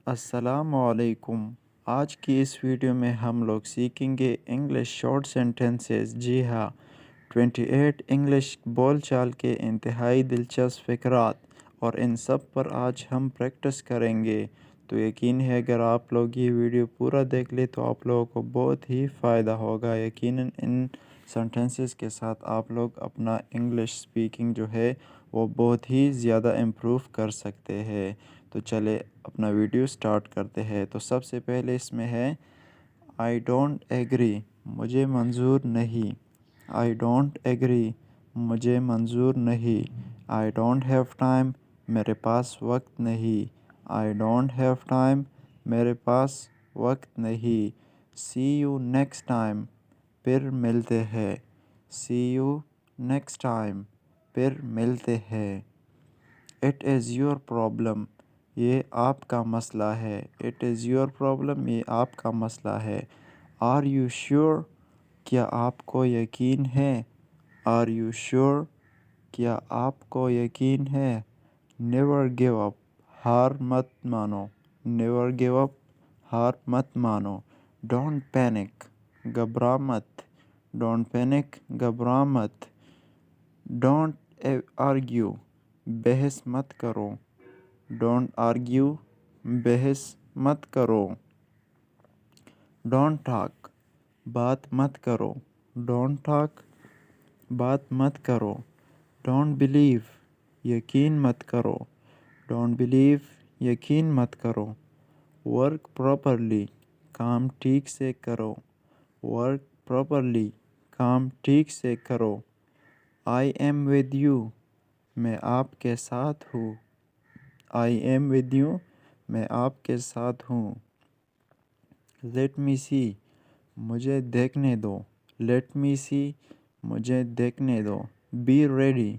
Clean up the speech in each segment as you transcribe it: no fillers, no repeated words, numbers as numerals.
السلام علیکم۔ آج کی اس ویڈیو میں ہم لوگ سیکھیں گے انگلش شارٹ سینٹنسز۔ جی ہاں، 28 انگلش بول چال کے انتہائی دلچسپ فقرات، اور ان سب پر آج ہم پریکٹس کریں گے۔ تو یقین ہے اگر آپ لوگ یہ ویڈیو پورا دیکھ لیں تو آپ لوگوں کو بہت ہی فائدہ ہوگا۔ یقیناً ان سینٹنسز کے ساتھ آپ لوگ اپنا انگلش سپیکنگ جو ہے وہ بہت ہی زیادہ امپروو کر سکتے ہیں۔ تو چلے اپنا ویڈیو سٹارٹ کرتے ہیں۔ تو سب سے پہلے اس میں ہے آئی ڈونٹ ایگری، مجھے منظور نہیں۔ آئی ڈونٹ ایگری، مجھے منظور نہیں۔ آئی ڈونٹ ہیو ٹائم، میرے پاس وقت نہیں۔ آئی ڈونٹ ہیو ٹائم، میرے پاس وقت نہیں۔ سی یو نیکسٹ ٹائم، پھر ملتے ہیں۔ سی یو نیکسٹ ٹائم، پھر ملتے ہیں۔ اٹ از یور پرابلم، یہ آپ کا مسئلہ ہے۔ اٹ از یور پرابلم، یہ آپ کا مسئلہ ہے۔ آر یو شیور، کیا آپ کو یقین ہے؟ آر یو شیور، کیا آپ کو یقین ہے؟ نیور گیو اپ، ہار مت مانو۔ نیور گیو اپ، ہار مت مانو۔ ڈونٹ پینک، گھبرا مت۔ ڈونٹ پینک، گھبرا مت۔ ڈونٹ آرگیو، بحث مت کرو۔ ڈونٹ آرگیو، بحث مت کرو۔ ڈونٹ ٹاک، بات مت کرو۔ ڈونٹ ٹاک، بات مت کرو۔ ڈونٹ بلیو، یقین مت کرو۔ ڈونٹ بلیو، یقین مت کرو۔ ورک پراپرلی، کام ٹھیک سے کرو۔ ورک پراپرلی، کام ٹھیک سے کرو۔ آئی ایم ود یو، میں آپ کے ساتھ ہوں۔ آئی ایم ود یو، میں آپ کے ساتھ ہوں۔ لیٹ می سی، مجھے دیکھنے دو۔ لیٹ می سی، مجھے دیکھنے دو۔ بی ریڈی،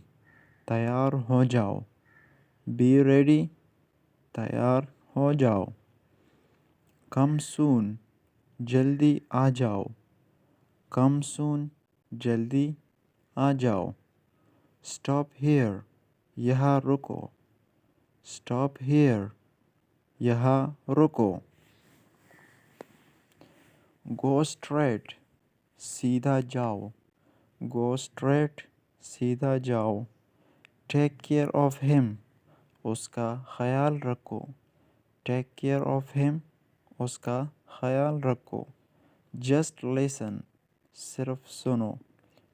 تیار ہو جاؤ۔ بی ریڈی، تیار ہو جاؤ۔ کم سون، جلدی آ جاؤ۔ کم سون، جلدی آ جاؤ۔ اسٹاپ ہیئر، یہاں رکو۔ اسٹاپ ہیئر، یہاں رکو۔ گو اسٹریٹ، سیدھا جاؤ۔ گو اسٹریٹ، سیدھا جاؤ۔ ٹیک کیئر آف ہم، اس کا خیال رکھو۔ ٹیک کیئر آف ہم، اس کا خیال رکھو۔ جسٹ لسن، صرف سنو۔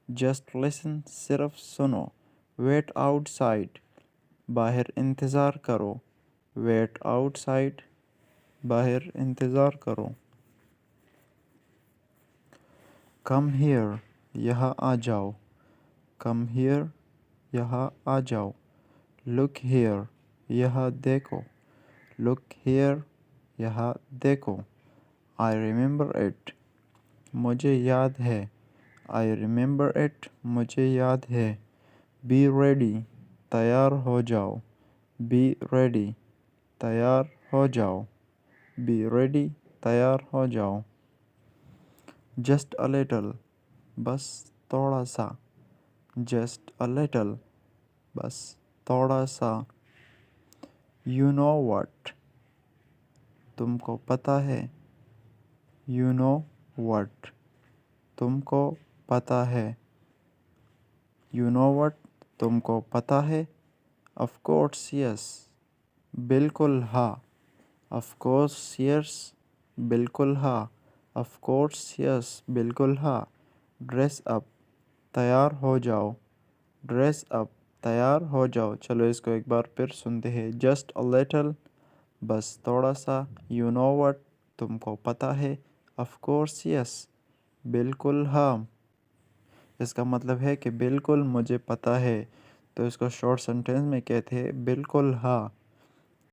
جسٹ لسن، صرف سنو۔ ویٹ آؤٹ سائڈ، باہر انتظار کرو۔ ویٹ آؤٹ سائڈ، باہر انتظار کرو۔ کم ہیئر، یہاں آ جاؤ۔ کم ہیئر، یہاں آ جاؤ۔ لک ہیئر، یہاں دیکھو۔ لک ہیئر، یہاں دیکھو۔ آئی ریممبر اٹ، مجھے یاد ہے۔ آئی ریممبر اٹ، مجھے یاد ہے۔ بی ریڈی، تیار ہو جاؤ۔ بی ریڈی، تیار ہو جاؤ۔ بی ریڈی، تیار ہو جاؤ۔ جسٹ اے لٹل، بس تھوڑا سا۔ جسٹ اے لٹل، بس تھوڑا سا۔ یو نو واٹ، تم کو پتہ ہے۔ یو نو واٹ، تم کو پتہ ہے۔ یو نو واٹ، تم کو پتہ ہے۔ آف کورس یس، بالکل ہاں۔ آف کورس یس، بالکل ہاں۔ آف کورس یس، بالکل ہاں۔ ڈریس اپ، تیار ہو جاؤ۔ ڈریس اپ، تیار ہو جاؤ۔ چلو اس کو ایک بار پھر سنتے ہیں۔ جسٹ اے لٹل، بس تھوڑا سا۔ یو نو واٹ، تم کو پتہ ہے۔ آف کورس یس، بالکل ہاں۔ اس کا مطلب ہے کہ بالکل مجھے پتہ ہے۔ تو اس کو شارٹ سینٹینس میں کہتے ہیں بالکل ہاں۔